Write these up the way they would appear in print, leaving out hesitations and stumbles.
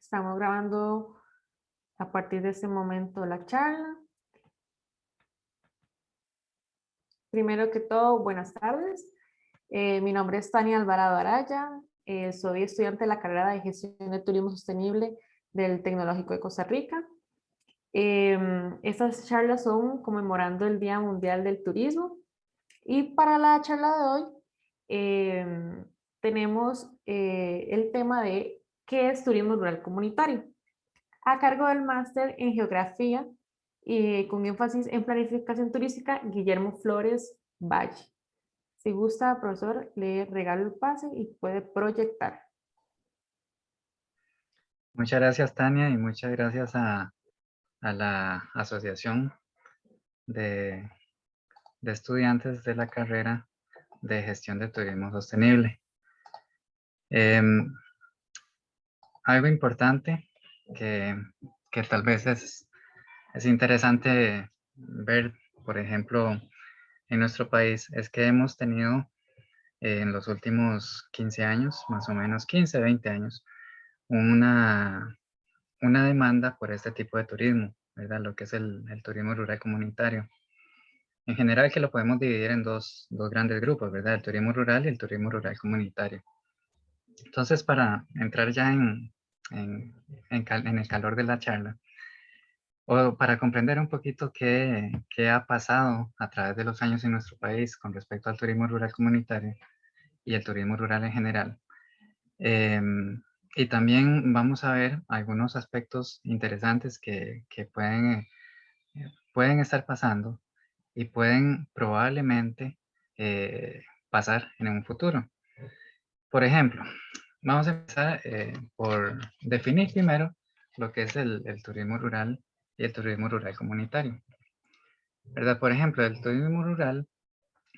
Estamos grabando a partir de este momento la charla. Primero que todo, buenas tardes. Mi nombre es Tania Alvarado Araya. Soy estudiante de la carrera de Gestión de Turismo Sostenible del Tecnológico de Costa Rica. Estas charlas son conmemorando el Día Mundial del Turismo. Y para la charla de hoy tenemos el tema de qué es turismo rural comunitario, a cargo del máster en Geografía y con énfasis en Planificación Turística, Guillermo Flores Valle. Si gusta, profesor, le regalo el pase y puede proyectar. Muchas gracias, Tania, y muchas gracias a la Asociación de, de Estudiantes de la carrera de Gestión de Turismo Sostenible. Algo importante que tal vez es interesante ver, por ejemplo, en nuestro país, es que hemos tenido en los últimos 15 años, más o menos 15, 20 años, una demanda por este tipo de turismo, ¿verdad? Lo que es el turismo rural comunitario. En general, que lo podemos dividir en dos grandes grupos, ¿verdad? El turismo rural y el turismo rural comunitario. Entonces, para entrar ya en el calor de la charla, o para comprender un poquito qué ha pasado a través de los años en nuestro país con respecto al turismo rural comunitario y el turismo rural en general. Y también vamos a ver algunos aspectos interesantes que pueden estar pasando y pueden probablemente pasar en un futuro. Por ejemplo, vamos a empezar por definir primero lo que es el turismo rural y el turismo rural comunitario, ¿verdad? Por ejemplo, el turismo rural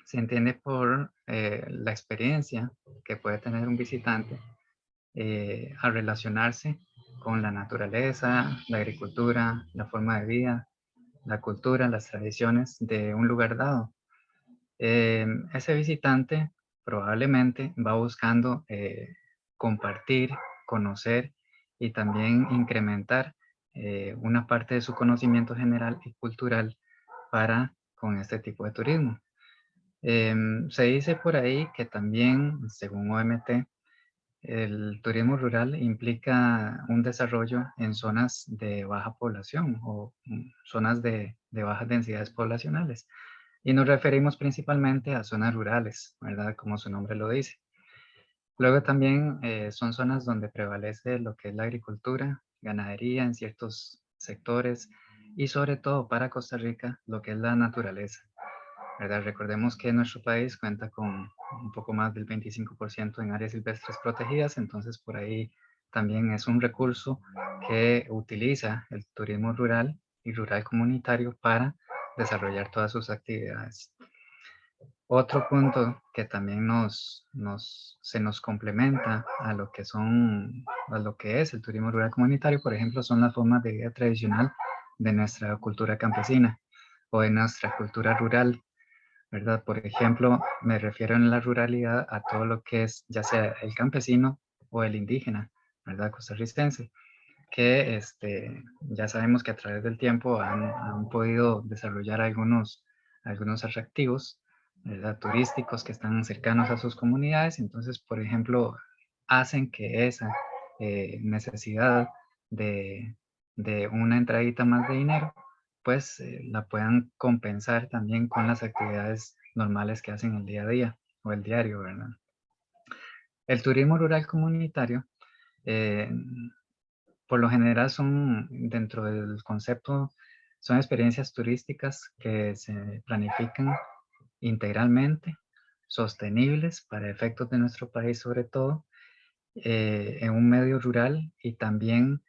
se entiende por la experiencia que puede tener un visitante al relacionarse con la naturaleza, la agricultura, la forma de vida, la cultura, las tradiciones de un lugar dado. Ese visitante probablemente va buscando compartir, conocer y también incrementar una parte de su conocimiento general y cultural para con este tipo de turismo. Se dice por ahí que también, según OMT, el turismo rural implica un desarrollo en zonas de baja población o zonas de bajas densidades poblacionales. Y nos referimos principalmente a zonas rurales, ¿verdad? Como su nombre lo dice. Luego también son zonas donde prevalece lo que es la agricultura, ganadería en ciertos sectores y sobre todo para Costa Rica lo que es la naturaleza, ¿verdad? Recordemos que nuestro país cuenta con un poco más del 25% en áreas silvestres protegidas, entonces por ahí también es un recurso que utiliza el turismo rural y rural comunitario para desarrollar todas sus actividades. Otro punto que también se nos complementa a lo que a lo que es el turismo rural comunitario, por ejemplo, son las formas de vida tradicional de nuestra cultura campesina o de nuestra cultura rural, ¿verdad? Por ejemplo, me refiero en la ruralidad a todo lo que es ya sea el campesino o el indígena, ¿verdad? Costarricense, que ya sabemos que a través del tiempo han podido desarrollar algunos atractivos, ¿verdad? Turísticos que están cercanos a sus comunidades. Entonces, por ejemplo, hacen que esa necesidad de, de una entradita más de dinero, pues la puedan compensar también con las actividades normales que hacen el día a día o el diario, ¿verdad? El turismo rural comunitario eh, por lo general son, dentro del concepto, son experiencias turísticas que se planifican integralmente, sostenibles para efectos de nuestro país sobre todo, en un medio rural y también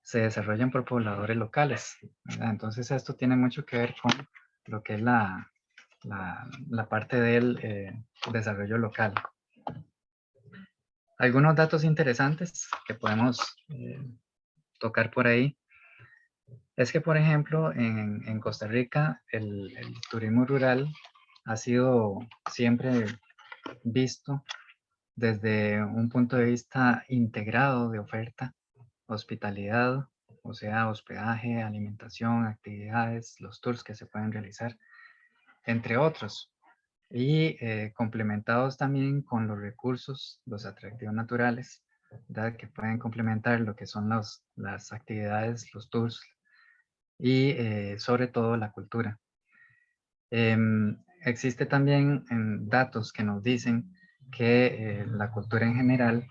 se desarrollan por pobladores locales, ¿verdad? Entonces esto tiene mucho que ver con lo que es la parte del desarrollo local. Algunos datos interesantes que podemos tocar por ahí es que, por ejemplo, en Costa Rica el turismo rural ha sido siempre visto desde un punto de vista integrado de oferta hospitalidad, o sea, hospedaje, alimentación, actividades, los tours que se pueden realizar, entre otros. Y complementados también con los recursos, los atractivos naturales, ¿verdad? Que pueden complementar lo que son las actividades, los tours y sobre todo la cultura. Existe también datos que nos dicen que la cultura en general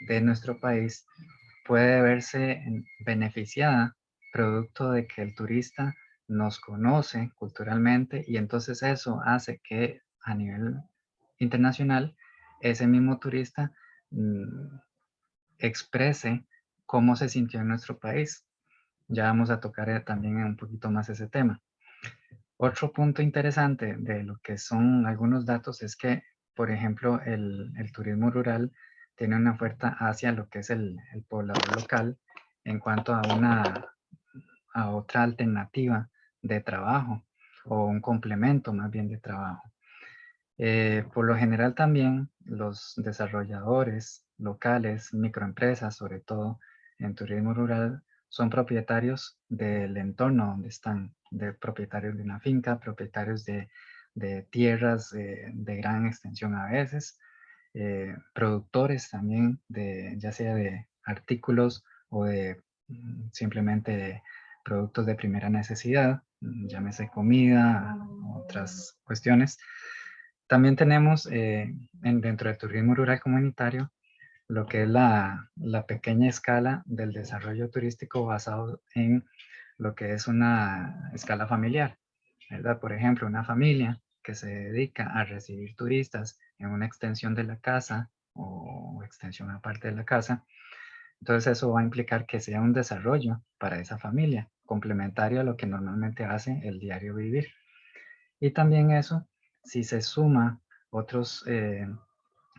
de nuestro país puede verse beneficiada producto de que el turista nos conoce culturalmente y entonces eso hace que a nivel internacional ese mismo turista mm, exprese cómo se sintió en nuestro país. Ya vamos a tocar también un poquito más ese tema. Otro punto interesante de lo que son algunos datos es que, por ejemplo, el turismo rural tiene una oferta hacia lo que es el poblador local en cuanto a otra alternativa de trabajo o un complemento más bien de trabajo. Por lo general también los desarrolladores locales, microempresas sobre todo en turismo rural, son propietarios del entorno donde están, de propietarios de una finca, propietarios de tierras de gran extensión a veces, productores también de ya sea de artículos o de simplemente de productos de primera necesidad, llámese comida, otras cuestiones. También tenemos dentro del turismo rural comunitario lo que es la pequeña escala del desarrollo turístico basado en lo que es una escala familiar, ¿verdad? Por ejemplo, una familia que se dedica a recibir turistas en una extensión de la casa o extensión aparte de la casa, entonces eso va a implicar que sea un desarrollo para esa familia, complementario a lo que normalmente hace el diario vivir. Y también eso, si se suma otros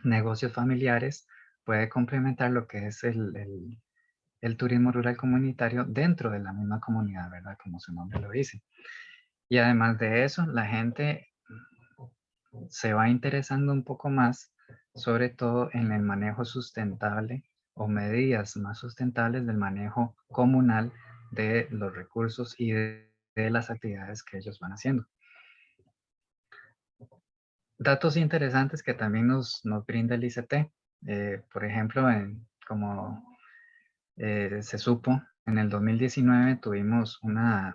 negocios familiares, puede complementar lo que es el turismo rural comunitario dentro de la misma comunidad, ¿verdad? Como su nombre lo dice. Y además de eso, la gente se va interesando un poco más, sobre todo en el manejo sustentable o medidas más sustentables del manejo comunal de los recursos y de las actividades que ellos van haciendo. Datos interesantes que también nos brinda el ICT. Por ejemplo, como se supo, en el 2019 tuvimos una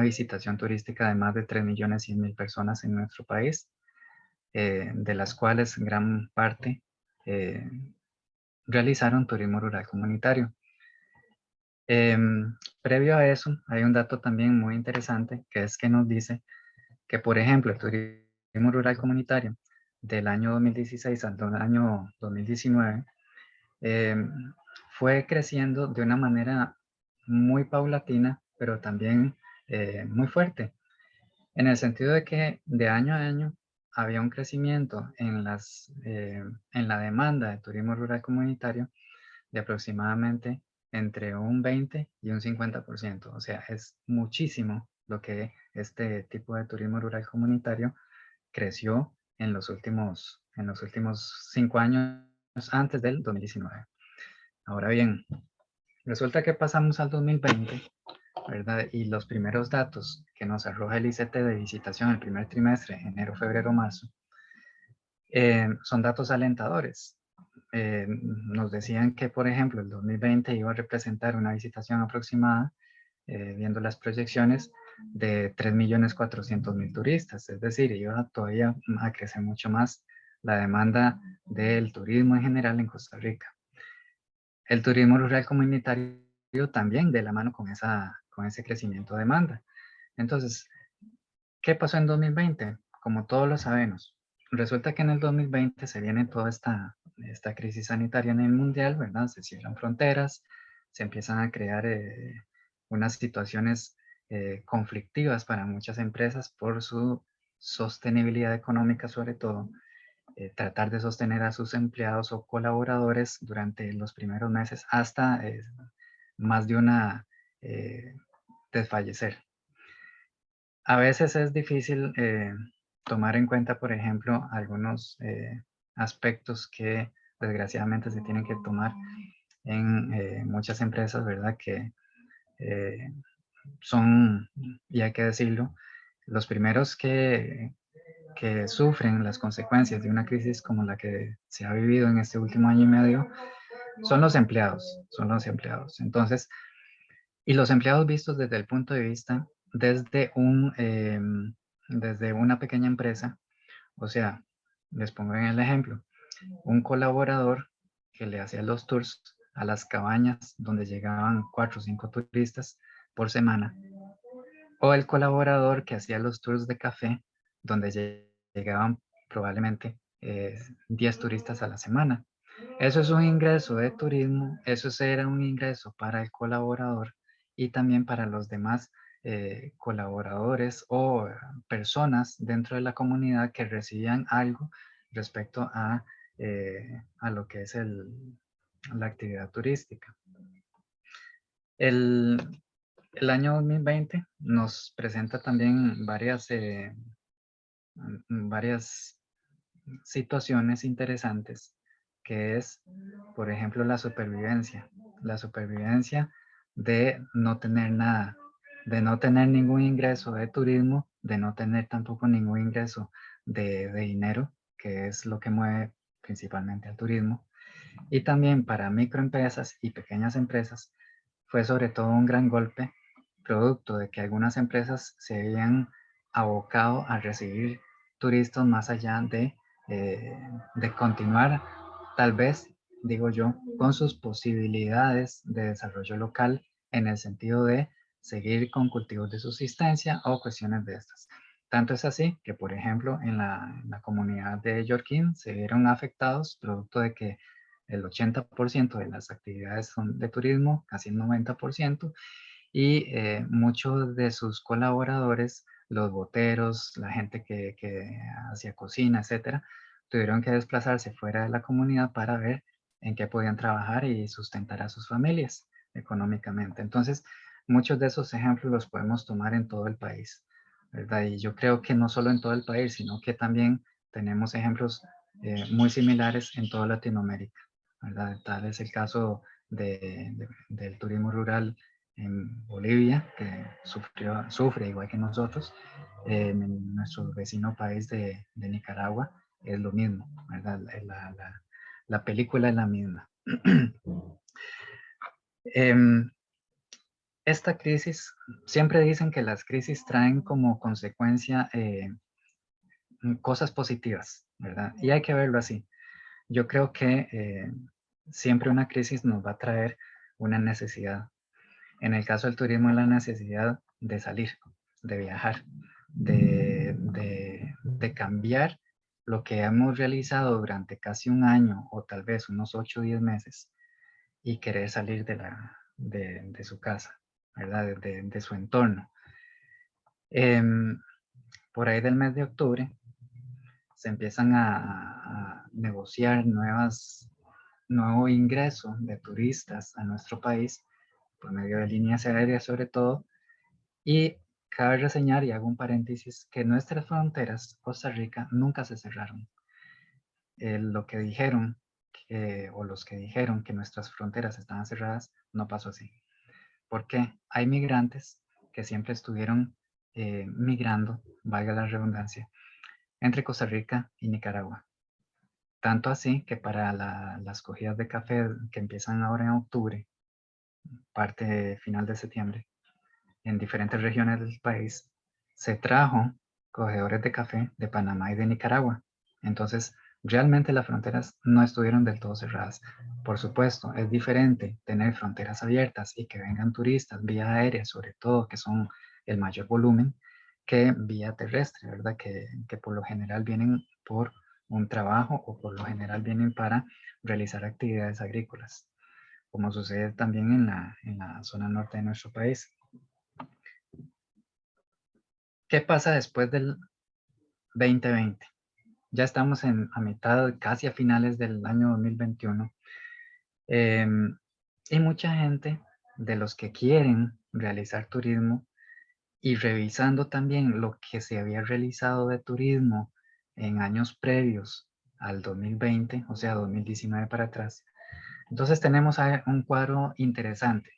visitación turística de más de 3.100.000 personas en nuestro país, de las cuales gran parte eh, realizaron turismo rural comunitario. Previo a eso, hay un dato también muy interesante, que es que nos dice que, por ejemplo, el turismo rural comunitario del año 2016 al año 2019 fue creciendo de una manera muy paulatina, pero también muy fuerte, en el sentido de que de año a año había un crecimiento en la demanda de turismo rural comunitario de aproximadamente entre un 20 y un 50%. O sea, es muchísimo lo que este tipo de turismo rural comunitario creció en los últimos 5 años antes del 2019. Ahora bien, resulta que pasamos al 2020, ¿verdad? Y los primeros datos que nos arroja el ICT de visitación el primer trimestre, enero, febrero, marzo, son datos alentadores. Nos decían que, por ejemplo, el 2020 iba a representar una visitación aproximada, viendo las proyecciones, de 3.400.000 turistas, es decir, iba todavía a crecer mucho más la demanda del turismo en general en Costa Rica. El turismo rural comunitario también de la mano con ese crecimiento de demanda. Entonces, ¿qué pasó en 2020? Como todos lo sabemos, resulta que en el 2020 se viene toda esta crisis sanitaria en el mundial, ¿verdad? Se cierran fronteras, se empiezan a crear unas situaciones conflictivas para muchas empresas por su sostenibilidad económica sobre todo, tratar de sostener a sus empleados o colaboradores durante los primeros meses hasta más de una desfallecer. A veces es difícil tomar en cuenta, por ejemplo, algunos aspectos que desgraciadamente se tienen que tomar en muchas empresas, ¿verdad? Que eh, son, y hay que decirlo, los primeros que sufren las consecuencias de una crisis como la que se ha vivido en este último año y medio son los empleados, son los empleados. Entonces, y los empleados vistos desde el punto de vista, desde una pequeña empresa, o sea, les pongo en el ejemplo, un colaborador que le hacía los tours a las cabañas donde llegaban 4 o 5 turistas por semana, o el colaborador que hacía los tours de café donde llegaban probablemente 10 turistas a la semana. Eso es un ingreso de turismo, eso era un ingreso para el colaborador y también para los demás colaboradores o personas dentro de la comunidad que recibían algo respecto a lo que es la actividad turística. El año 2020 nos presenta también varias situaciones interesantes, que es, por ejemplo, la supervivencia de no tener nada, de no tener ningún ingreso de turismo, de no tener tampoco ningún ingreso de dinero, que es lo que mueve principalmente al turismo. Y también para microempresas y pequeñas empresas fue sobre todo un gran golpe, producto de que algunas empresas se habían abocado a recibir turistas más allá de continuar, tal vez, digo yo, con sus posibilidades de desarrollo local en el sentido de seguir con cultivos de subsistencia o cuestiones de estas. Tanto es así que, por ejemplo, en la comunidad de Yorquín se vieron afectados producto de que el 80% de las actividades son de turismo, casi el 90%, y muchos de sus colaboradores, los boteros, la gente que hacía cocina, etcétera, tuvieron que desplazarse fuera de la comunidad para ver en qué podían trabajar y sustentar a sus familias económicamente. Entonces, muchos de esos ejemplos los podemos tomar en todo el país, ¿verdad? Y yo creo que no solo en todo el país, sino que también tenemos ejemplos muy similares en toda Latinoamérica, ¿verdad? Tal es el caso del turismo rural en Bolivia, que sufre igual que nosotros. En nuestro vecino país de Nicaragua es lo mismo, ¿verdad? La película es la misma. Esta crisis, siempre dicen que las crisis traen como consecuencia cosas positivas, ¿verdad? Y hay que verlo así. Yo creo que siempre una crisis nos va a traer una necesidad. En el caso del turismo, la necesidad de salir, de viajar, de cambiar lo que hemos realizado durante casi un año o tal vez unos 8 o 10 meses y querer salir de su casa, ¿verdad? De su entorno. Por ahí del mes de octubre se empiezan a negociar nuevo ingreso de turistas a nuestro país por medio de líneas aéreas sobre todo. Y cabe reseñar, y hago un paréntesis, que nuestras fronteras, Costa Rica, nunca se cerraron. Lo que dijeron, o los que dijeron que nuestras fronteras estaban cerradas, no pasó así. ¿Por qué? Hay migrantes que siempre estuvieron migrando, valga la redundancia, entre Costa Rica y Nicaragua. Tanto así que para las cogidas de café que empiezan ahora en octubre, parte final de septiembre, en diferentes regiones del país, se trajo cogedores de café de Panamá y de Nicaragua. Entonces, realmente las fronteras no estuvieron del todo cerradas. Por supuesto, es diferente tener fronteras abiertas y que vengan turistas vía aérea, sobre todo, que son el mayor volumen, que vía terrestre, ¿verdad? Que por lo general vienen por un trabajo o por lo general vienen para realizar actividades agrícolas, como sucede también en la zona norte de nuestro país. ¿Qué pasa después del 2020? Ya estamos a mitad, casi a finales del año 2021. Y mucha gente de los que quieren realizar turismo y revisando también lo que se había realizado de turismo en años previos al 2020, o sea, 2019 para atrás, Entonces tenemos ahí un cuadro interesante,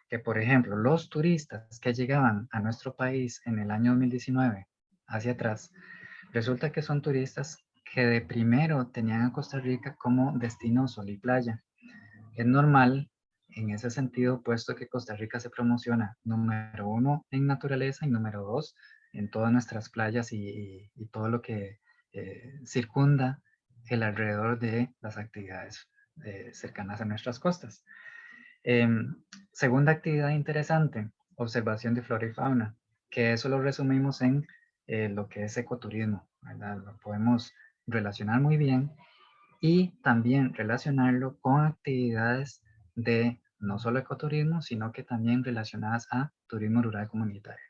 que por ejemplo, los turistas que llegaban a nuestro país en el año 2019 hacia atrás, resulta que son turistas que de primero tenían a Costa Rica como destino sol y playa. Es normal en ese sentido, puesto que Costa Rica se promociona, número uno, en naturaleza y número dos, en todas nuestras playas y todo lo que circunda el alrededor de las actividades cercanas a nuestras costas. Em, Segunda actividad interesante, observación de flora y fauna, que eso lo resumimos en lo que es ecoturismo, ¿verdad? Lo podemos relacionar muy bien y también relacionarlo con actividades de no solo ecoturismo, sino que también relacionadas a turismo rural comunitario.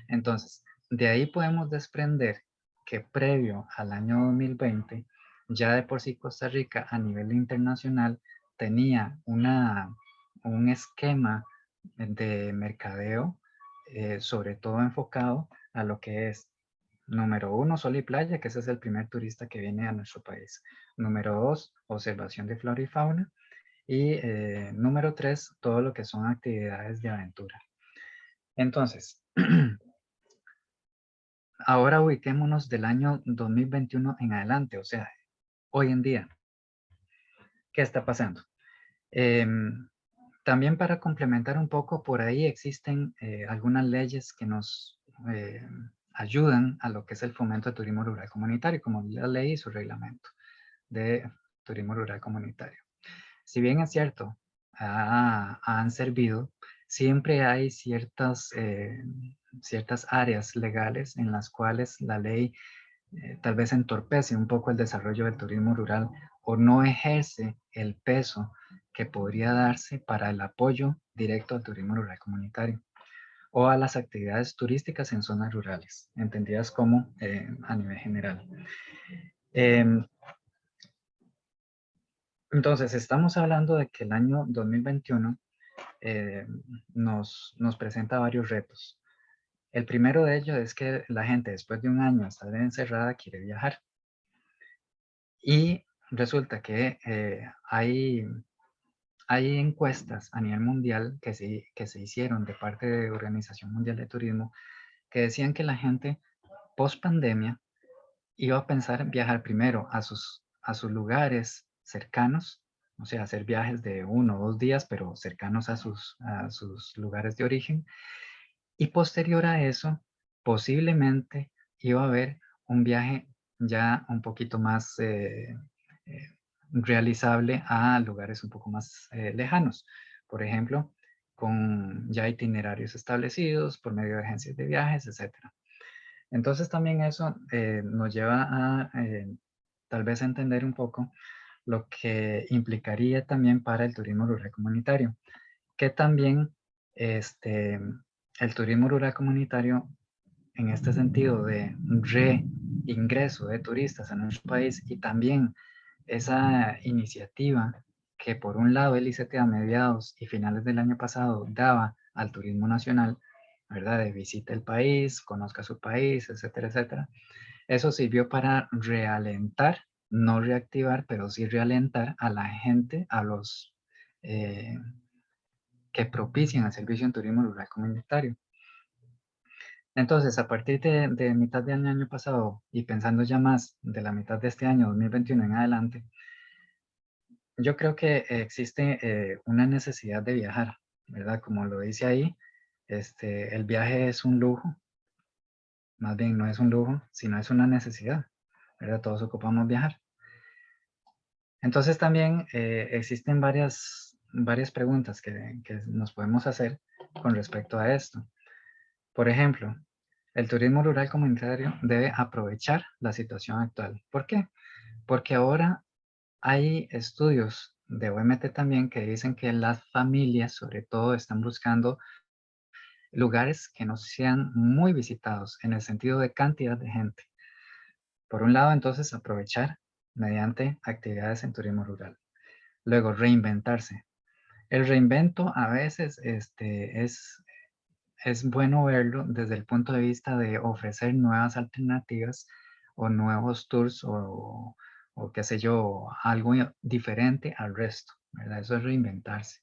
Entonces, de ahí podemos desprender que previo al año 2020, ya de por sí Costa Rica a nivel internacional tenía un esquema de mercadeo, sobre todo enfocado a lo que es número uno, sol y playa, que ese es el primer turista que viene a nuestro país. Número dos, observación de flora y fauna. Y número tres, todo lo que son actividades de aventura. Entonces, ahora ubiquémonos del año 2021 en adelante, o sea, hoy en día, ¿qué está pasando? También para complementar un poco, por ahí existen algunas leyes que nos eh, ayudan a lo que es el fomento de turismo rural comunitario, como la ley y su reglamento de turismo rural comunitario. Si bien es cierto, han servido, siempre hay ciertas áreas legales en las cuales la ley tal vez entorpece un poco el desarrollo del turismo rural o no ejerce el peso que podría darse para el apoyo directo al turismo rural comunitario o a las actividades turísticas en zonas rurales, entendidas como a nivel general. Em, entonces, estamos hablando de que el año 2021 eh, nos presenta varios retos. El primero de ellos es que la gente después de un año de estar encerrada quiere viajar. Y resulta que hay encuestas a nivel mundial que se hicieron de parte de Organización Mundial de Turismo que decían que la gente post pandemia iba a pensar en viajar primero a sus lugares cercanos, o sea, hacer viajes de 1 o 2 días, pero cercanos a sus lugares de origen. Y posterior a eso, posiblemente iba a haber un viaje ya un poquito más eh, realizable a lugares un poco más lejanos. Por ejemplo, con ya itinerarios establecidos por medio de agencias de viajes, etcétera. Entonces también eso nos lleva a tal vez entender un poco lo que implicaría también para el turismo rural comunitario, que también el turismo rural comunitario en este sentido de reingreso de turistas a nuestro país y también esa iniciativa que por un lado el ICT a mediados y finales del año pasado daba al turismo nacional, ¿verdad? De visita el país, conozca su país, etcétera, etcétera. Eso sirvió para realentar, no reactivar, pero sí realentar a la gente, a los eh, que propician el servicio en turismo rural comunitario. Entonces, a partir de mitad del año pasado y pensando ya más de la mitad de este año 2021 en adelante, yo creo que existe una necesidad de viajar, ¿verdad? Como lo dice ahí, el viaje es un lujo, más bien no es un lujo, sino es una necesidad, ¿verdad? Todos ocupamos viajar. Entonces también existen varias preguntas que nos podemos hacer con respecto a esto. Por ejemplo, el turismo rural comunitario debe aprovechar la situación actual. ¿Por qué? Porque ahora hay estudios de OMT también que dicen que las familias, sobre todo, están buscando lugares que no sean muy visitados en el sentido de cantidad de gente. Por un lado, entonces, aprovechar mediante actividades en turismo rural. Luego, reinventarse. El reinvento a veces es bueno verlo desde el punto de vista de ofrecer nuevas alternativas o nuevos tours o qué sé yo, algo diferente al resto, ¿verdad? Eso es reinventarse.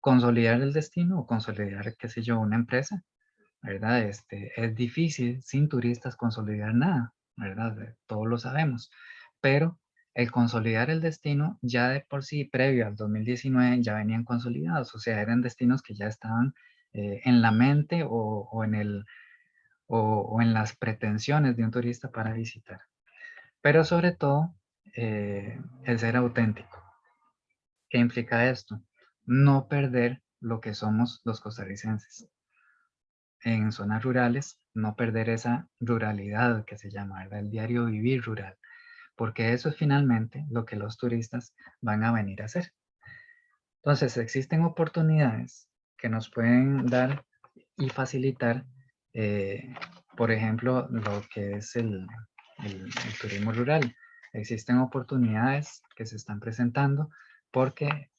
Consolidar el destino o consolidar, qué sé yo, una empresa, ¿verdad? Es difícil sin turistas consolidar nada, ¿verdad? Todos lo sabemos, pero el consolidar el destino ya de por sí, previo al 2019, ya venían consolidados, o sea, eran destinos que ya estaban en la mente o en las pretensiones de un turista para visitar. Pero sobre todo, el ser auténtico. ¿Qué implica esto? No perder lo que somos los costarricenses. En zonas rurales, no perder esa ruralidad que se llama, ¿verdad? El diario vivir rural, porque eso es finalmente lo que los turistas van a venir a hacer. Entonces, existen oportunidades que nos pueden dar y facilitar, eh, por ejemplo, lo que es el turismo rural. Existen oportunidades que se están presentando porque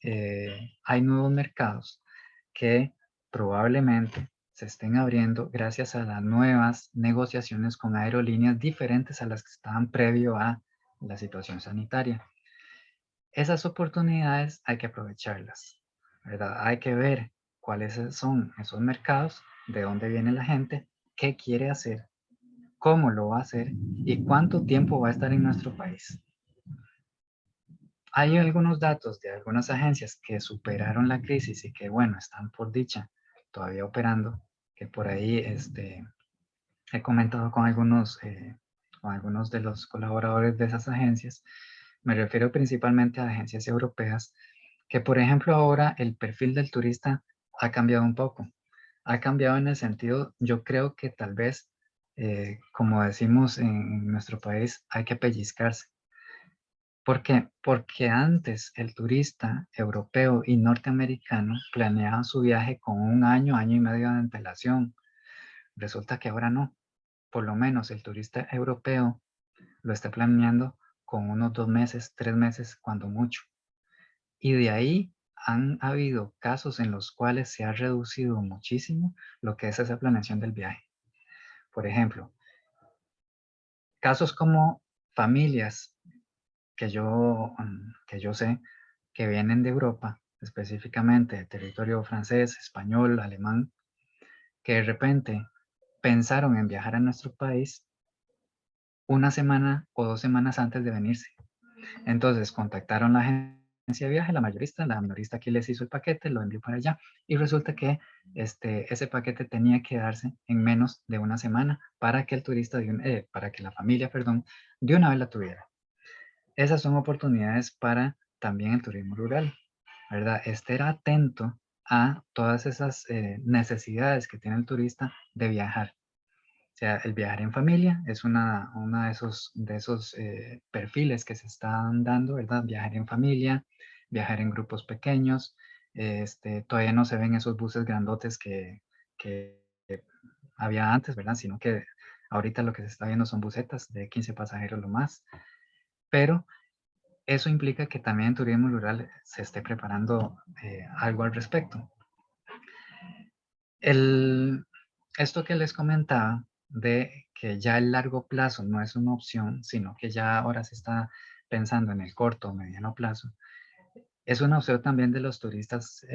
hay nuevos mercados que probablemente se estén abriendo gracias a las nuevas negociaciones con aerolíneas diferentes a las que estaban previo a la situación sanitaria. Esas oportunidades hay que aprovecharlas, ¿verdad? Hay que ver cuáles son esos mercados, de dónde viene la gente, qué quiere hacer, cómo lo va a hacer y cuánto tiempo va a estar en nuestro país. Hay algunos datos de algunas agencias que superaron la crisis y que, bueno, están por dicha todavía operando, que por ahí he comentado con algunos de los colaboradores de esas agencias. Me refiero principalmente a agencias europeas, que por ejemplo ahora el perfil del turista ha cambiado un poco. Ha cambiado en el sentido, yo creo que tal vez, como decimos en nuestro país, hay que pellizcarse. ¿Por qué? Porque antes el turista europeo y norteamericano planeaba su viaje con un año, año y medio de antelación. Resulta que ahora no. Por lo menos el turista europeo lo está planeando con unos 2 meses, 3 meses, cuando mucho. Y de ahí han habido casos en los cuales se ha reducido muchísimo lo que es esa planeación del viaje. Por ejemplo, casos como familias que yo sé que vienen de Europa, específicamente de territorio francés, español, alemán, que de repente pensaron en viajar a nuestro país una semana o 2 semanas antes de venirse. Entonces contactaron a la agencia de viaje, la minorista aquí les hizo el paquete, lo envió para allá y resulta que ese paquete tenía que darse en menos de una semana para que el turista, para que la familia, perdón, de una vez la tuviera. Esas son oportunidades para también el turismo rural, ¿verdad? Estar atento a todas esas necesidades que tiene el turista de viajar. O sea, el viajar en familia es una de esos perfiles que se están dando, ¿verdad? Viajar en familia, viajar en grupos pequeños. Todavía no se ven esos buses grandotes que había antes, ¿verdad? Sino que ahorita lo que se está viendo son busetas de 15 pasajeros lo más. Pero eso implica que también en turismo rural se esté preparando algo al respecto. El, Esto que les comentaba de que ya el largo plazo no es una opción, sino que ya ahora se está pensando en el corto o mediano plazo, es una opción también de los turistas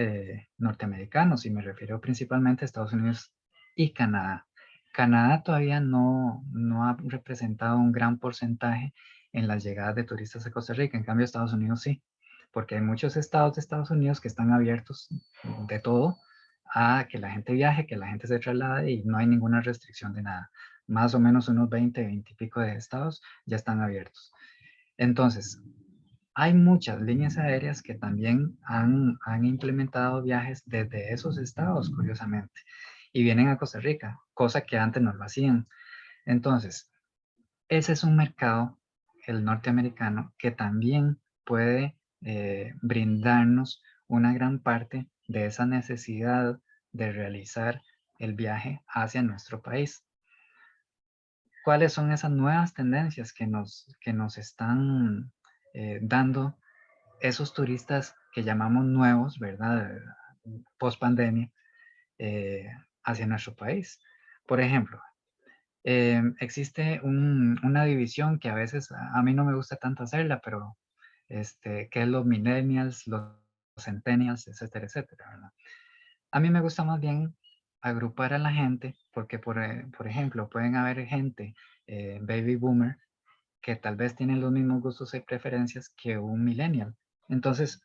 norteamericanos, y me refiero principalmente a Estados Unidos y Canadá. Canadá todavía no ha representado un gran porcentaje en las llegadas de turistas a Costa Rica, en cambio Estados Unidos sí, porque hay muchos estados de Estados Unidos que están abiertos de todo a que la gente viaje, que la gente se traslade y no hay ninguna restricción de nada. Más o menos unos 20, 20 y pico de estados ya están abiertos. Entonces, hay muchas líneas aéreas que también han implementado viajes desde esos estados, curiosamente, y vienen a Costa Rica, cosa que antes no lo hacían. Entonces, ese es un mercado, el norteamericano, que también puede brindarnos una gran parte de esa necesidad de realizar el viaje hacia nuestro país. ¿Cuáles son esas nuevas tendencias que nos están dando esos turistas que llamamos nuevos, ¿verdad? Post pandemia, hacia nuestro país? Por ejemplo, existe una división que a veces a mí no me gusta tanto hacerla, pero qué es los millennials, los centennials, etcétera, etcétera, ¿verdad? A mí me gusta más bien agrupar a la gente porque, por ejemplo, pueden haber gente baby boomer que tal vez tienen los mismos gustos y preferencias que un millennial. Entonces,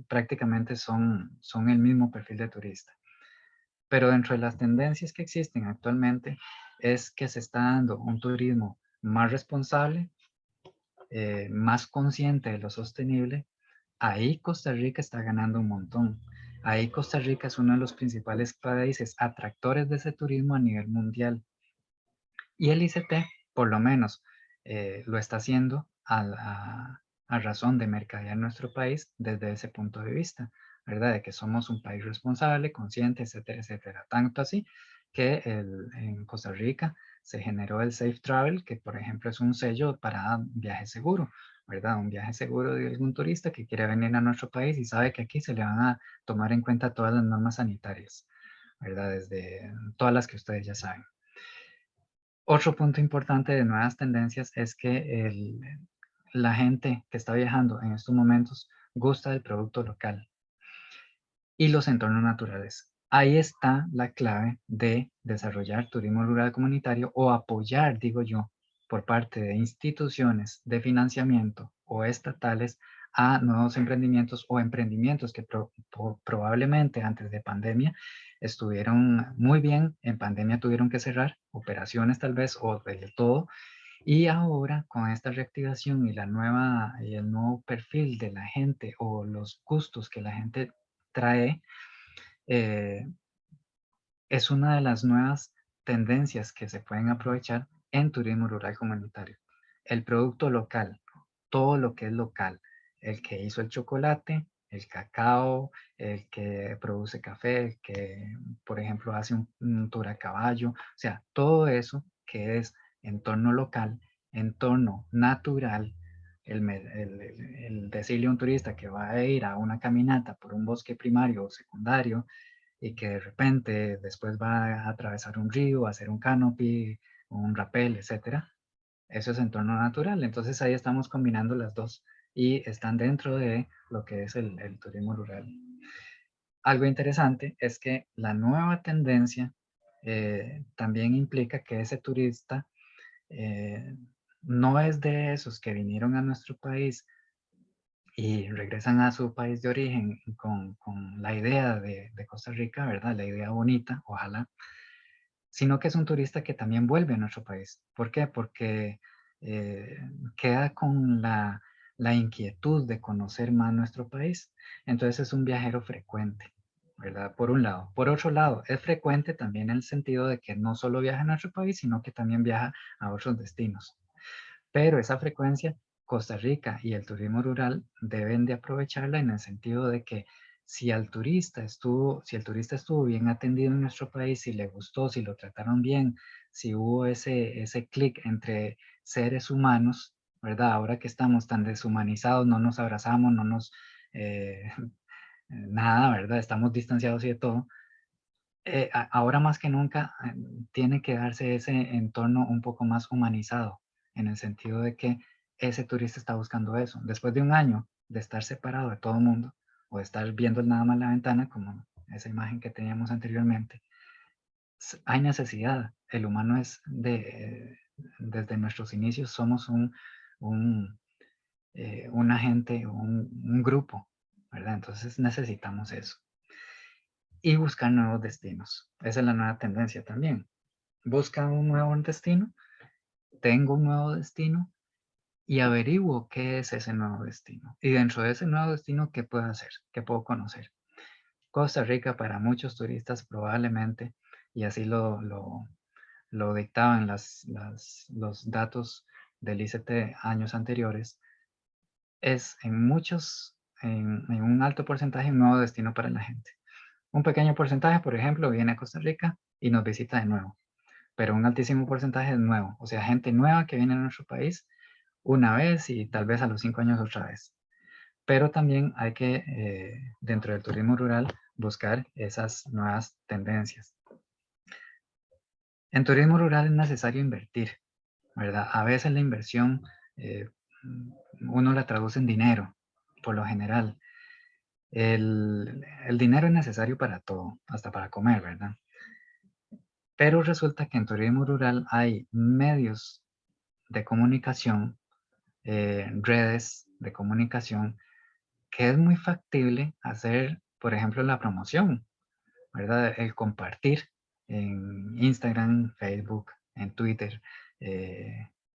prácticamente son el mismo perfil de turista. Pero dentro de las tendencias que existen actualmente es que se está dando un turismo más responsable, más consciente de lo sostenible. Ahí Costa Rica está ganando un montón. Ahí Costa Rica es uno de los principales países atractores de ese turismo a nivel mundial. Y el ICT, por lo menos, lo está haciendo a razón de mercadear nuestro país desde ese punto de vista, ¿verdad? De que somos un país responsable, consciente, etcétera, etcétera. Tanto así que en Costa Rica se generó el Safe Travel, que por ejemplo es un sello para viaje seguro, ¿verdad? Un viaje seguro de algún turista que quiere venir a nuestro país y sabe que aquí se le van a tomar en cuenta todas las normas sanitarias, ¿verdad? Desde todas las que ustedes ya saben. Otro punto importante de nuevas tendencias es que la gente que está viajando en estos momentos gusta del producto local y los entornos naturales. Ahí está la clave de desarrollar turismo rural comunitario o apoyar, digo yo, por parte de instituciones de financiamiento o estatales a nuevos emprendimientos o emprendimientos que probablemente antes de pandemia estuvieron muy bien, en pandemia tuvieron que cerrar operaciones tal vez o del todo, y ahora con esta reactivación y el nuevo perfil de la gente o los gustos que la gente trae, eh, es una de las nuevas tendencias que se pueden aprovechar en turismo rural comunitario. El producto local, todo lo que es local, el que hizo el chocolate, el cacao, el que produce café, el que, por ejemplo, hace un tour a caballo, o sea, todo eso que es entorno local, entorno natural, el decirle a un turista que va a ir a una caminata por un bosque primario o secundario, y que de repente después va a atravesar un río, a hacer un canopy, un rapel, etcétera. Eso es entorno natural. Entonces ahí estamos combinando las dos y están dentro de lo que es el turismo rural. Algo interesante es que la nueva tendencia también implica que ese turista eh, no es de esos que vinieron a nuestro país y regresan a su país de origen con la idea de Costa Rica, ¿verdad? La idea bonita, ojalá, sino que es un turista que también vuelve a nuestro país. ¿Por qué? Porque eh, queda con la inquietud de conocer más nuestro país. Entonces es un viajero frecuente, ¿verdad? Por un lado. Por otro lado, es frecuente también en el sentido de que no solo viaja a nuestro país, sino que también viaja a otros destinos. Pero esa frecuencia, Costa Rica y el turismo rural deben de aprovecharla en el sentido de que si el turista estuvo bien atendido en nuestro país, si le gustó, si lo trataron bien, si hubo ese clic entre seres humanos, ¿verdad? Ahora que estamos tan deshumanizados, no nos abrazamos, no nos, nada, ¿verdad? Estamos distanciados y de todo. Ahora más que nunca tiene que darse ese entorno un poco más humanizado, en el sentido de que ese turista está buscando eso. Después de un año de estar separado de todo el mundo, o de estar viendo nada más la ventana, como esa imagen que teníamos anteriormente, hay necesidad. El humano desde nuestros inicios somos un, un agente, un grupo, ¿verdad? Entonces necesitamos eso y buscar nuevos destinos. Esa es la nueva tendencia también. Busca un nuevo destino, tengo un nuevo destino y averiguo qué es ese nuevo destino. Y dentro de ese nuevo destino, ¿qué puedo hacer? ¿Qué puedo conocer? Costa Rica para muchos turistas probablemente, y así lo dictaban los datos del ICT años anteriores, es en un alto porcentaje un nuevo destino para la gente. Un pequeño porcentaje, por ejemplo, viene a Costa Rica y nos visita de nuevo, pero un altísimo porcentaje es nuevo, o sea, gente nueva que viene a nuestro país una vez y tal vez a los 5 años otra vez. Pero también hay que, dentro del turismo rural, buscar esas nuevas tendencias. En turismo rural es necesario invertir, ¿verdad? A veces la inversión uno la traduce en dinero, por lo general. El dinero es necesario para todo, hasta para comer, ¿verdad? Pero resulta que en turismo rural hay medios de comunicación, redes de comunicación, que es muy factible hacer, por ejemplo, la promoción, ¿verdad? El compartir en Instagram, Facebook, en Twitter,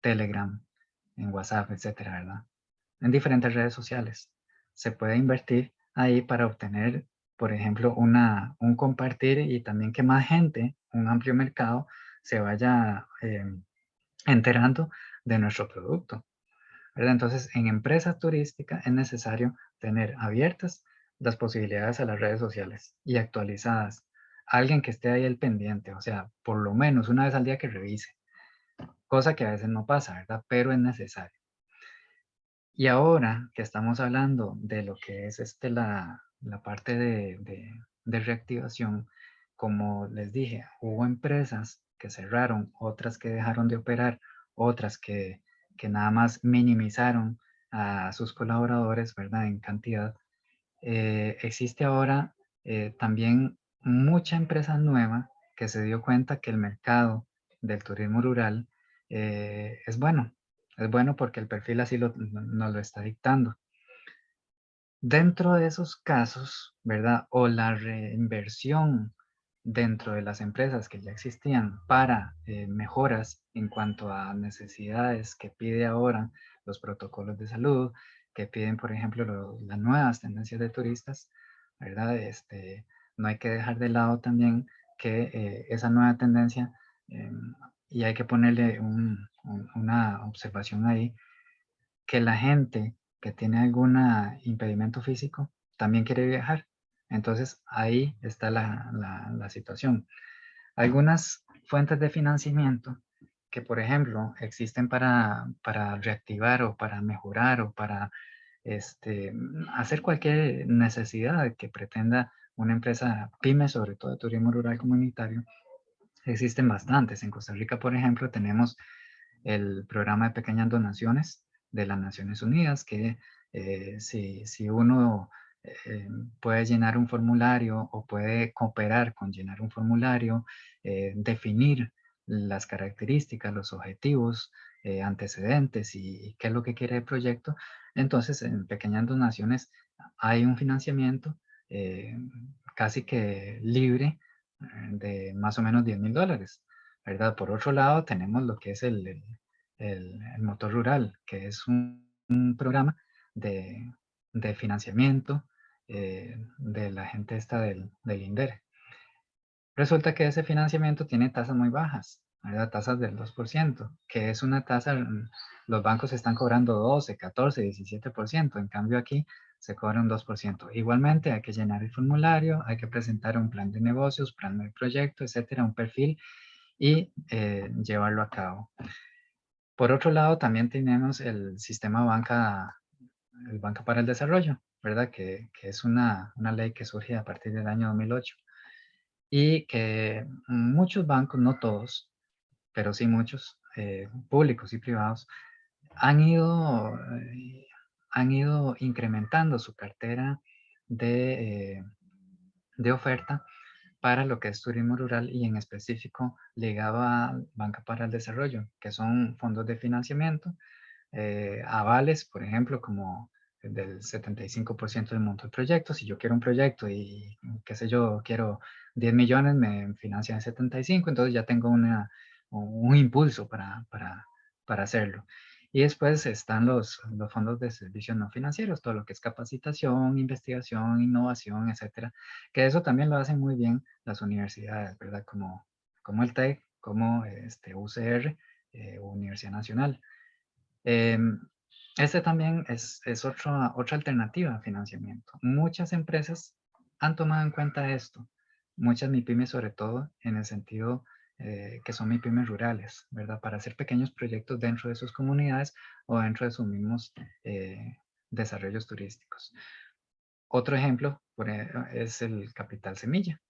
Telegram, en WhatsApp, etcétera, ¿verdad? En diferentes redes sociales. Se puede invertir ahí para obtener, por ejemplo, un compartir y también que más gente, un amplio mercado, se vaya enterando de nuestro producto, ¿verdad? Entonces, en empresas turísticas es necesario tener abiertas las posibilidades a las redes sociales y actualizadas. Alguien que esté ahí al pendiente, o sea, por lo menos una vez al día que revise, cosa que a veces no pasa, ¿verdad? Pero es necesario. Y ahora que estamos hablando de lo que es la parte de reactivación, como les dije, hubo empresas que cerraron, otras que dejaron de operar, otras que nada más minimizaron a sus colaboradores, ¿verdad? En cantidad. Existe ahora también mucha empresa nueva que se dio cuenta que el mercado del turismo rural es bueno porque el perfil así nos lo está dictando. Dentro de esos casos, ¿verdad? O la reinversión dentro de las empresas que ya existían para mejoras en cuanto a necesidades que pide ahora los protocolos de salud, que piden, por ejemplo, las nuevas tendencias de turistas, ¿verdad? No hay que dejar de lado también que esa nueva tendencia, eh, y hay que ponerle una observación ahí, que la gente que tiene algún impedimento físico también quiere viajar. Entonces ahí está la situación. Algunas fuentes de financiamiento que, por ejemplo, existen para reactivar o para mejorar o para hacer cualquier necesidad que pretenda una empresa pyme, sobre todo de turismo rural comunitario, existen bastantes. En Costa Rica, por ejemplo, tenemos el programa de pequeñas donaciones de las Naciones Unidas, que si uno puede llenar un formulario o puede cooperar con llenar un formulario, definir las características, los objetivos, antecedentes y qué es lo que quiere el proyecto, entonces en pequeñas donaciones hay un financiamiento eh, casi que libre de más o menos $10,000, ¿verdad? Por otro lado, tenemos lo que es el Motor Rural, que es un programa de, de financiamiento de la gente esta del INDER. Resulta que ese financiamiento tiene tasas muy bajas, ¿verdad? Tasas del 2%, que es una tasa, los bancos están cobrando 12, 14, 17%, en cambio aquí se cobra un 2%. Igualmente hay que llenar el formulario, hay que presentar un plan de negocios, plan de proyecto, etcétera, un perfil y llevarlo a cabo. Por otro lado, también tenemos el sistema el Banca para el Desarrollo, ¿verdad? Que es una ley que surge a partir del año 2008 y que muchos bancos, no todos, pero sí muchos, públicos y privados, han ido, eh, han ido incrementando su cartera de, de oferta para lo que es turismo rural y en específico ligado a Banca para el Desarrollo, que son fondos de financiamiento, avales, por ejemplo, como del 75% del monto del proyecto. Si yo quiero un proyecto y, qué sé yo, quiero 10 millones, me financian 75, entonces ya tengo un impulso para hacerlo. Y después están los fondos de servicios no financieros, todo lo que es capacitación, investigación, innovación, etcétera, que eso también lo hacen muy bien las universidades, ¿verdad? Como el TEC, como UCR, Universidad Nacional. Em, este también es otra alternativa a financiamiento. Muchas empresas han tomado en cuenta esto, muchas MIPYMES sobre todo en el sentido que son MIPYMES rurales, ¿verdad? Para hacer pequeños proyectos dentro de sus comunidades o dentro de sus mismos desarrollos turísticos. Otro ejemplo es el Capital Semilla,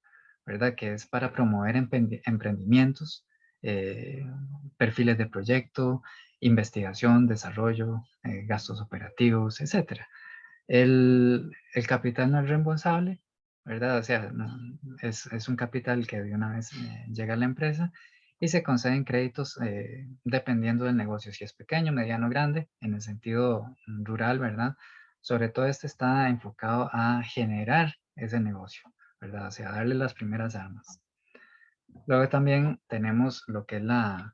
¿verdad? Que es para promover emprendimientos, eh, perfiles de proyecto investigación, desarrollo, gastos operativos, etcétera. El capital no es reembolsable, ¿verdad? O sea, es un capital que de una vez llega a la empresa y se conceden créditos dependiendo del negocio, si es pequeño, mediano, grande, en el sentido rural, ¿verdad? Sobre todo este está enfocado a generar ese negocio, ¿verdad? O sea, darle las primeras armas. Luego también tenemos lo que es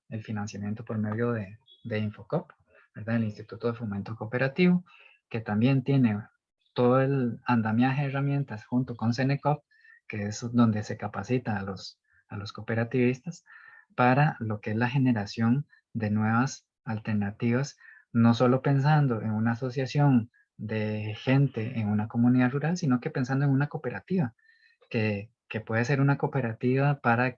el financiamiento por medio de Infocop, ¿verdad? El Instituto de Fomento Cooperativo, que también tiene todo el andamiaje de herramientas junto con Cenecop, que es donde se capacita a los cooperativistas para lo que es la generación de nuevas alternativas, no solo pensando en una asociación de gente en una comunidad rural, sino que pensando en una cooperativa, que puede ser una cooperativa para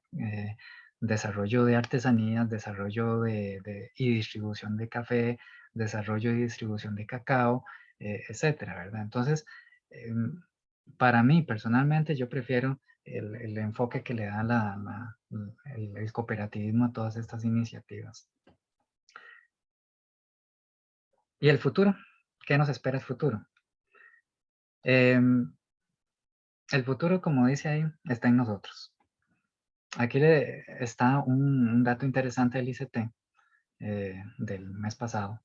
desarrollo de artesanías, desarrollo y distribución de café, desarrollo y distribución de cacao, etcétera, ¿verdad? Entonces, para mí personalmente yo prefiero el enfoque que le da el cooperativismo a todas estas iniciativas. ¿Y el futuro? ¿Qué nos espera el futuro? El futuro, como dice ahí, está en nosotros. Aquí está un dato interesante del ICT del mes pasado.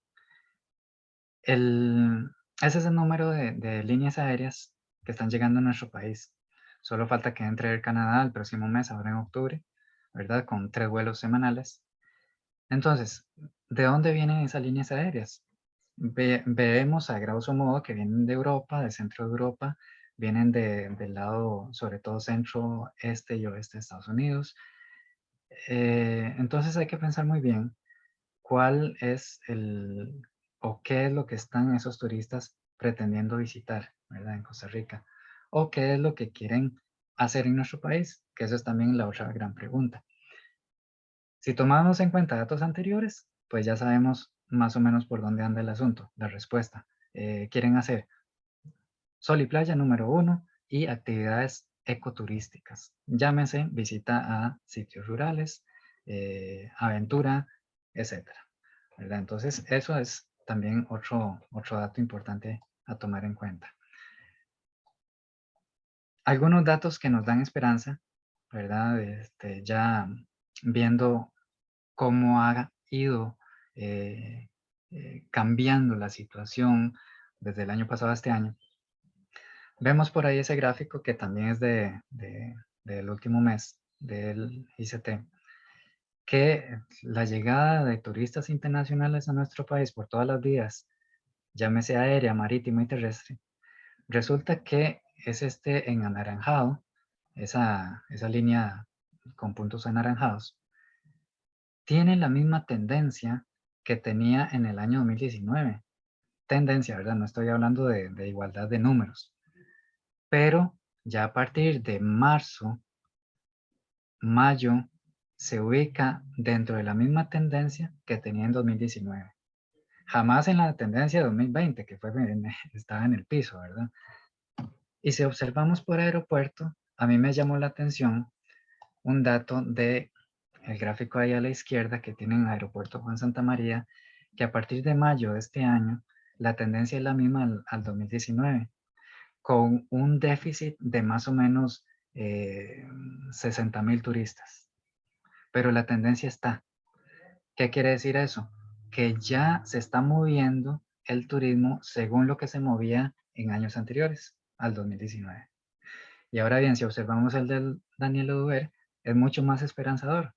Ese es el número de líneas aéreas que están llegando a nuestro país. Solo falta que entre el Canadá el próximo mes, ahora en octubre, ¿verdad? Con 3 vuelos semanales. Entonces, ¿de dónde vienen esas líneas aéreas? Vemos a grosso modo que vienen de Europa, del centro de Europa, vienen del lado, sobre todo centro, este y oeste de Estados Unidos. Entonces hay que pensar muy bien cuál es o qué es lo que están esos turistas pretendiendo visitar, ¿verdad? En Costa Rica. O qué es lo que quieren hacer en nuestro país, que eso es también la otra gran pregunta. Si tomamos en cuenta datos anteriores, pues ya sabemos más o menos por dónde anda el asunto, la respuesta. Quieren hacer sol y playa número 1 y actividades ecoturísticas. Llámese visita a sitios rurales, aventura, etcétera, ¿verdad? Entonces, eso es también otro dato importante a tomar en cuenta. Algunos datos que nos dan esperanza, ¿verdad? Ya viendo cómo ha ido cambiando la situación desde el año pasado a este año. Vemos por ahí ese gráfico que también es del último mes del ICT, que la llegada de turistas internacionales a nuestro país por todas las vías, llámese aérea, marítima y terrestre, resulta que es en anaranjado, esa línea con puntos anaranjados, tiene la misma tendencia que tenía en el año 2019. Tendencia, ¿verdad? No estoy hablando de igualdad de números. Pero ya a partir de marzo, mayo, se ubica dentro de la misma tendencia que tenía en 2019. Jamás en la tendencia de 2020, que estaba en el piso, ¿verdad? Y si observamos por aeropuerto, a mí me llamó la atención un dato de el gráfico ahí a la izquierda que tienen Aeropuerto Juan Santa María, que a partir de mayo de este año, la tendencia es la misma al 2019, con un déficit de más o menos 60,000 turistas. Pero la tendencia está. ¿Qué quiere decir eso? Que ya se está moviendo el turismo según lo que se movía en años anteriores, al 2019. Y ahora bien, si observamos el del Daniel Oduber, es mucho más esperanzador.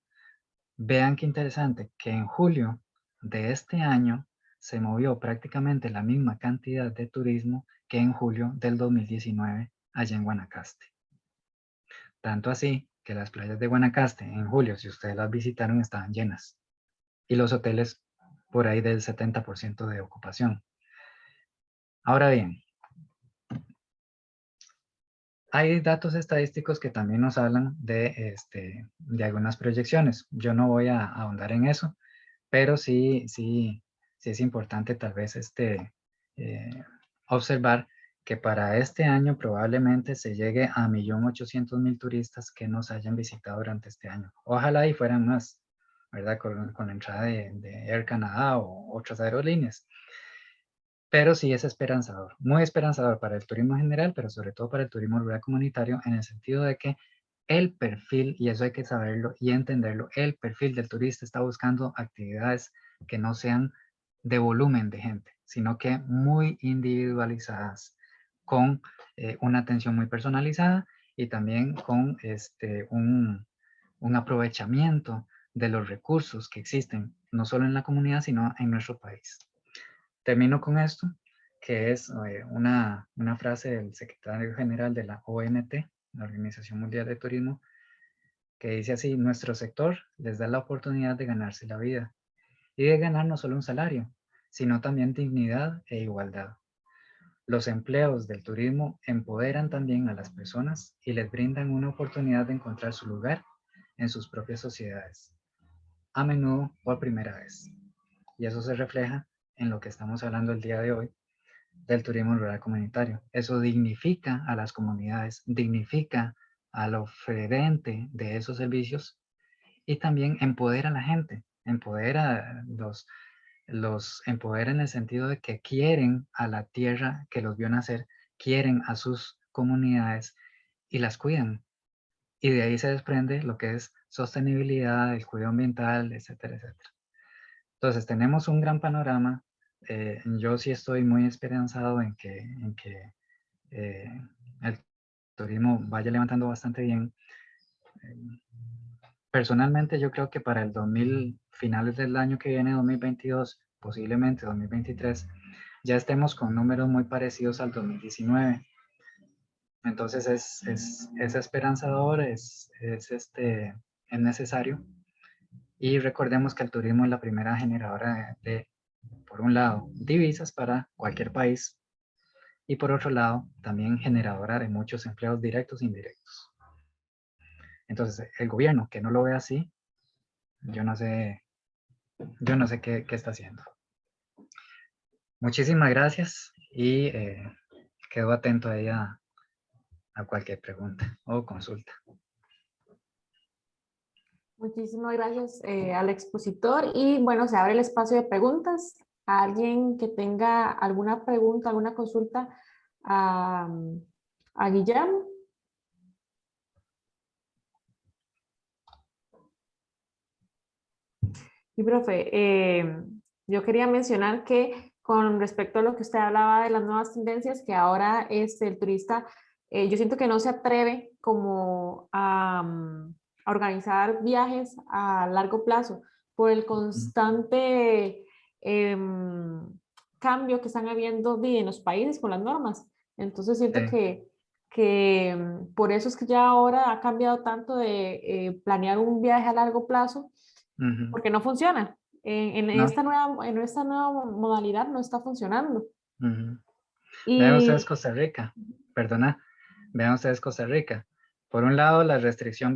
Vean qué interesante, que en julio de este año se movió prácticamente la misma cantidad de turismo que en julio del 2019 allá en Guanacaste. Tanto así que las playas de Guanacaste en julio, si ustedes las visitaron, estaban llenas. Y los hoteles por ahí del 70% de ocupación. Ahora bien, hay datos estadísticos que también nos hablan de algunas proyecciones. Yo no voy a ahondar en eso, pero sí es importante tal vez observar que para este año probablemente se llegue a 1.800.000 turistas que nos hayan visitado durante este año. Ojalá y fueran más, ¿verdad? Con la entrada de Air Canada o otras aerolíneas. Pero sí es esperanzador, muy esperanzador para el turismo en general, pero sobre todo para el turismo rural comunitario, en el sentido de que el perfil, y eso hay que saberlo y entenderlo, el perfil del turista está buscando actividades que no sean de volumen de gente, sino que muy individualizadas, con una atención muy personalizada y también con un aprovechamiento de los recursos que existen, no solo en la comunidad, sino en nuestro país. Termino con esto, que es una frase del secretario general de la OMT, la Organización Mundial de Turismo, que dice así: nuestro sector les da la oportunidad de ganarse la vida y de ganar no solo un salario, sino también dignidad e igualdad. Los empleos del turismo empoderan también a las personas y les brindan una oportunidad de encontrar su lugar en sus propias sociedades, a menudo por primera vez. Y eso se refleja en lo que estamos hablando el día de hoy, del turismo rural comunitario. Eso dignifica a las comunidades, dignifica al oferente de esos servicios y también empodera a la gente, los empodera en el sentido de que quieren a la tierra que los vio nacer, quieren a sus comunidades y las cuidan. Y de ahí se desprende lo que es sostenibilidad, el cuidado ambiental, etcétera, etcétera. Entonces tenemos un gran panorama. Yo sí estoy muy esperanzado en que el turismo vaya levantando bastante bien. Personalmente yo creo que para el 2000, finales del año que viene, 2022, posiblemente 2023, ya estemos con números muy parecidos al 2019. Entonces es esperanzador, es necesario. Y recordemos que el turismo es la primera generadora por un lado, divisas para cualquier país y por otro lado, también generadora de muchos empleos directos e indirectos. Entonces, el gobierno que no lo ve así, yo no sé, yo no sé qué está haciendo. Muchísimas gracias y quedo atento ahí a cualquier pregunta o consulta. Muchísimas gracias al expositor y bueno, se abre el espacio de preguntas. A alguien que tenga alguna pregunta, alguna consulta a Guillermo. Y profe, yo quería mencionar que con respecto a lo que usted hablaba de las nuevas tendencias, que ahora el turista, yo siento que no se atreve como a organizar viajes a largo plazo por el constante cambio que están habiendo en los países con las normas. Entonces siento Sí. que por eso es que ya ahora ha cambiado tanto de planear un viaje a largo plazo Ujú. porque no funciona. No. En esta nueva modalidad no está funcionando. Ujú. Vean ustedes Y Costa Rica, perdona, vean ustedes Costa Rica. Por un lado, la restricción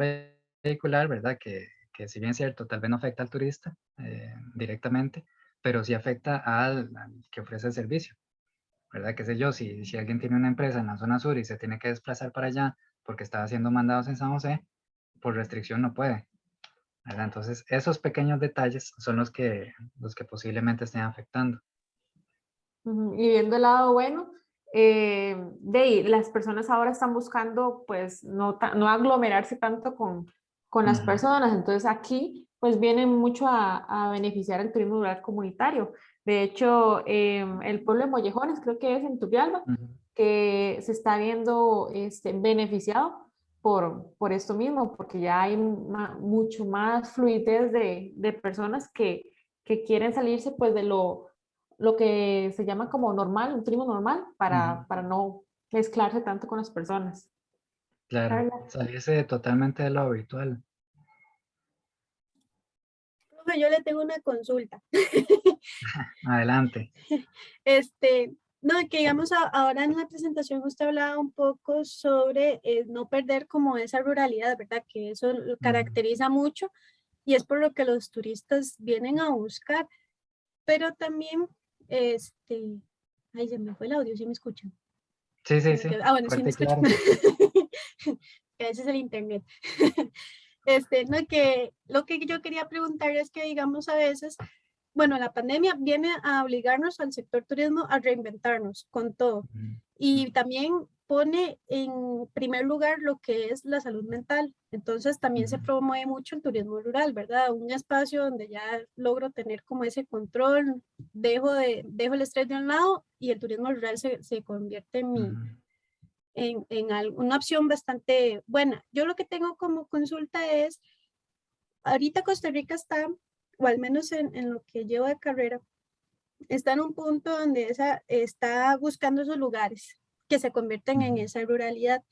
vehicular, ¿verdad? Que si bien es cierto, tal vez no afecta al turista directamente, pero sí afecta al que ofrece el servicio, ¿verdad? Qué sé yo, si alguien tiene una empresa en la zona sur y se tiene que desplazar para allá porque está haciendo mandados en San José, por restricción no puede, ¿verdad? Entonces, esos pequeños detalles son los que posiblemente estén afectando. y viendo el lado bueno, de ahí, las personas ahora están buscando pues no aglomerarse tanto con las Ujú, personas, entonces aquí pues viene mucho a beneficiar el turismo rural comunitario. De hecho, el pueblo de Mollejones, creo que es en Turrialba, ujú, que se está viendo beneficiado por esto mismo, porque ya hay mucho más fluidez de personas que quieren salirse pues de lo que se llama como normal, un turismo normal, ujú. para no mezclarse tanto con las personas. Claro, Carla. salirse totalmente de lo habitual. Profe, yo le tengo una consulta. Adelante. Este, no, que digamos ahora en la presentación usted hablaba un poco sobre no perder como esa ruralidad, ¿verdad? Que eso lo Ujú. caracteriza mucho y es por lo que los turistas vienen a buscar, pero también, ay, se me fue el audio, ¿sí me escuchan? Sí, Se sí, me sí, quedó, ah, bueno, sí me fuerte y escuchan. claro. Que a veces el internet. No, que lo que yo quería preguntar es que, digamos, a veces, bueno, la pandemia viene a obligarnos al sector turismo a reinventarnos con todo. Y también pone en primer lugar lo que es la salud mental. Entonces también se promueve mucho el turismo rural, ¿verdad? Un espacio donde ya logro tener como ese control, dejo el estrés de un lado y el turismo rural se convierte en una opción bastante buena. Yo lo que tengo como consulta es, ahorita Costa Rica está, o al menos en lo que llevo de carrera, está en un punto donde está buscando esos lugares que se convierten en esa ruralidad.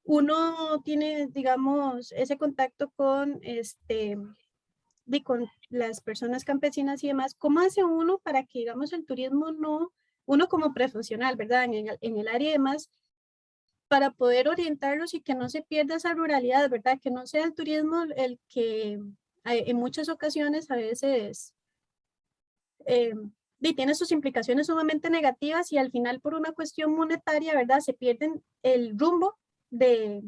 Uno tiene, digamos, ese contacto con las personas campesinas y demás. ¿Cómo hace uno para que, digamos, el turismo no, uno como profesional, ¿verdad? En el área y demás, para poder orientarlos y que no se pierda esa ruralidad, ¿verdad? Que no sea el turismo el que en muchas ocasiones a veces tiene sus implicaciones sumamente negativas y al final por una cuestión monetaria, ¿verdad? Se pierden el rumbo de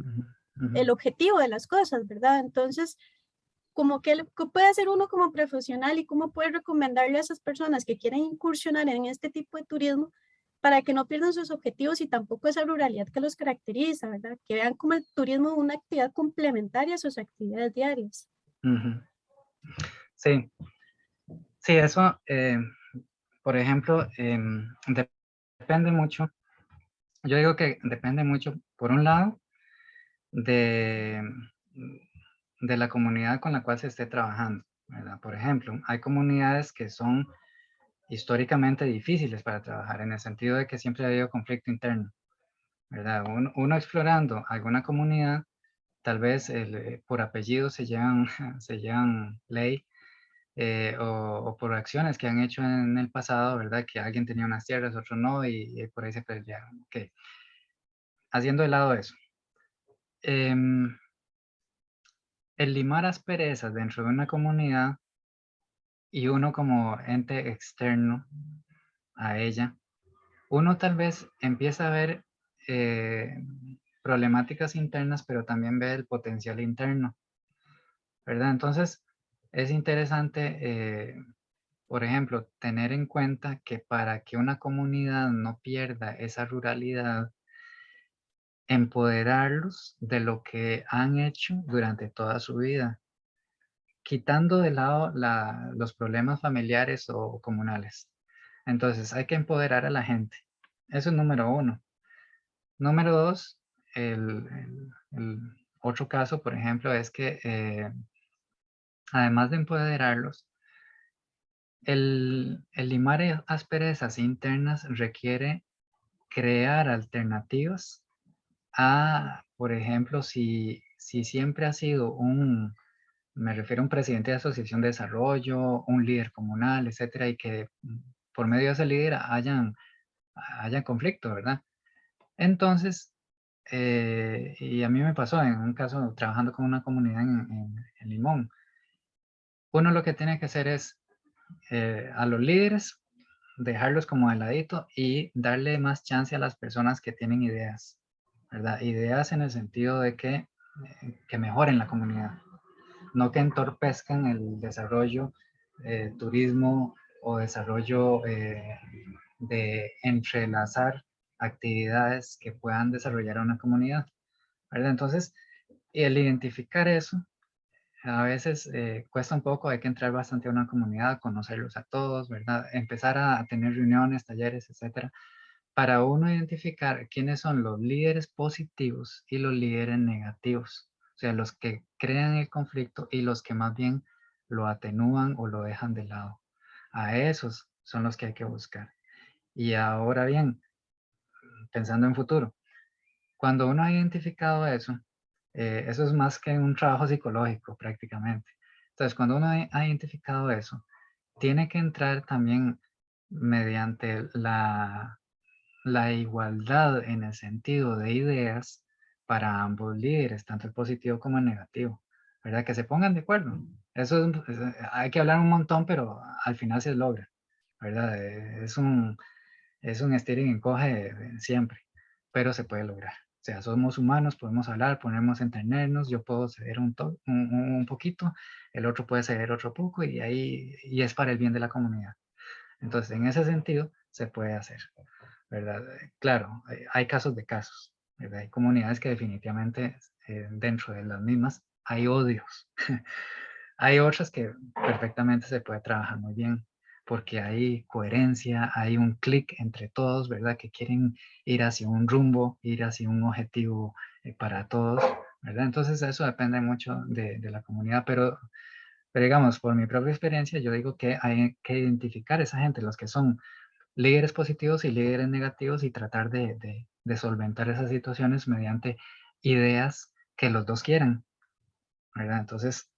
el objetivo de las cosas, ¿verdad? Entonces, como que puede hacer uno como profesional y cómo puede recomendarle a esas personas que quieren incursionar en este tipo de turismo para que no pierdan sus objetivos y tampoco esa ruralidad que los caracteriza, ¿verdad? Que vean como el turismo una actividad complementaria a sus actividades diarias. Sí, sí, eso, por ejemplo, depende mucho. Yo digo que depende mucho, por un lado, de la comunidad con la cual se esté trabajando, ¿verdad? Por ejemplo, hay comunidades que son históricamente difíciles para trabajar, en el sentido de que siempre ha habido conflicto interno, ¿verdad? Uno explorando alguna comunidad, tal vez por apellido se llevan, se llevan ley, o por acciones que han hecho en el pasado, ¿verdad? Que alguien tenía unas tierras, otro no, y por ahí se pelearon. Okay. Haciendo de lado eso. El limar asperezas dentro de una comunidad y uno como ente externo a ella, uno tal vez empieza a ver problemáticas internas, pero también ve el potencial interno, ¿verdad? Entonces, es interesante, por ejemplo, tener en cuenta que para que una comunidad no pierda esa ruralidad, empoderarlos de lo que han hecho durante toda su vida, quitando de lado los problemas familiares o comunales. Entonces, hay que empoderar a la gente. Eso es número uno. Número dos, el otro caso, por ejemplo, es que además de empoderarlos, el limar asperezas internas requiere crear alternativas a, por ejemplo, si siempre ha sido me refiero a un presidente de asociación de desarrollo, un líder comunal, etcétera, y que por medio de ese líder hayan conflicto, ¿verdad? Entonces, y a mí me pasó en un caso trabajando con una comunidad en Limón, uno lo que tiene que hacer es a los líderes dejarlos como de ladito y darle más chance a las personas que tienen ideas, ¿verdad? Ideas en el sentido de que mejoren la comunidad, no que entorpezcan el desarrollo, turismo o desarrollo de entrelazar actividades que puedan desarrollar a una comunidad, ¿verdad? Entonces, el identificar eso a veces cuesta un poco, hay que entrar bastante a una comunidad, conocerlos a todos, ¿verdad? Empezar a tener reuniones, talleres, etcétera, para uno identificar quiénes son los líderes positivos y los líderes negativos, o sea, los que crean el conflicto y los que más bien lo atenúan o lo dejan de lado. A esos son los que hay que buscar. Y ahora bien, pensando en futuro, cuando uno ha identificado eso, eso es más que un trabajo psicológico prácticamente. Entonces, cuando uno ha identificado eso, tiene que entrar también mediante la igualdad en el sentido de ideas para ambos líderes, tanto el positivo como el negativo, ¿verdad? Que se pongan de acuerdo. Eso hay que hablar un montón, pero al final se logra, ¿verdad? Es un estira y encoge siempre, pero se puede lograr. sea, somos humanos, podemos hablar, podemos entendernos, yo puedo ceder un poquito, el otro puede ceder otro poco y ahí y es para el bien de la comunidad. Entonces, en ese sentido, se puede hacer, ¿verdad? Claro, hay casos de casos, ¿verdad? Hay comunidades que definitivamente dentro de las mismas hay odios. Hay otras que perfectamente se puede trabajar muy bien, porque hay coherencia, hay un clic entre todos, ¿verdad? Que quieren ir hacia un rumbo, ir hacia un objetivo para todos, ¿verdad? Entonces eso depende mucho de la comunidad, pero digamos, por mi propia experiencia, yo digo que hay que identificar a esa gente, los que son líderes positivos y líderes negativos y tratar de solventar esas situaciones mediante ideas que los dos quieran, ¿verdad? Entonces,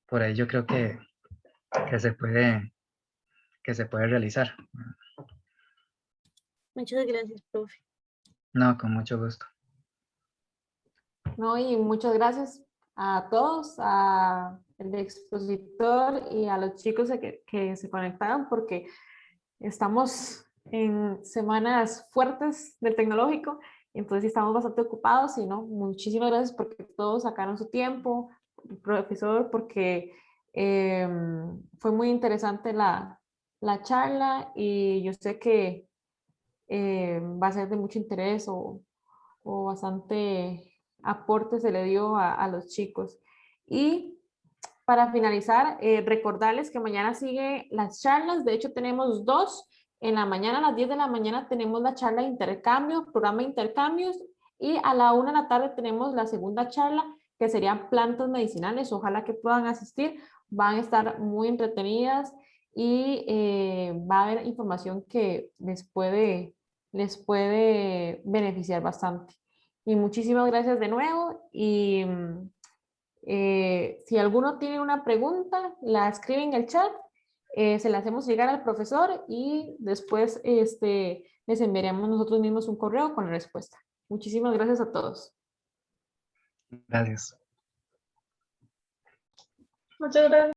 por ahí yo creo que se puede, que se puede realizar. Muchas gracias, profe. No, con mucho gusto. No, y muchas gracias a todos, a el expositor y a los chicos que se conectaron, porque estamos en semanas fuertes del tecnológico, entonces estamos bastante ocupados y no, muchísimas gracias porque todos sacaron su tiempo, profesor, porque fue muy interesante la charla y yo sé que va a ser de mucho interés o bastante aporte se le dio a los chicos. Y para finalizar, recordarles que mañana sigue las charlas, de hecho tenemos dos, en la mañana a las 10 de la mañana tenemos la charla de intercambio, programa de intercambios, y a la 1 de la tarde tenemos la segunda charla, que serían plantas medicinales, ojalá que puedan asistir, van a estar muy entretenidas y va a haber información que les puede beneficiar bastante. Y muchísimas gracias de nuevo y si alguno tiene una pregunta, la escribe en el chat, se la hacemos llegar al profesor y después les enviaremos nosotros mismos un correo con la respuesta. Muchísimas gracias a todos. Gracias. Muchas gracias.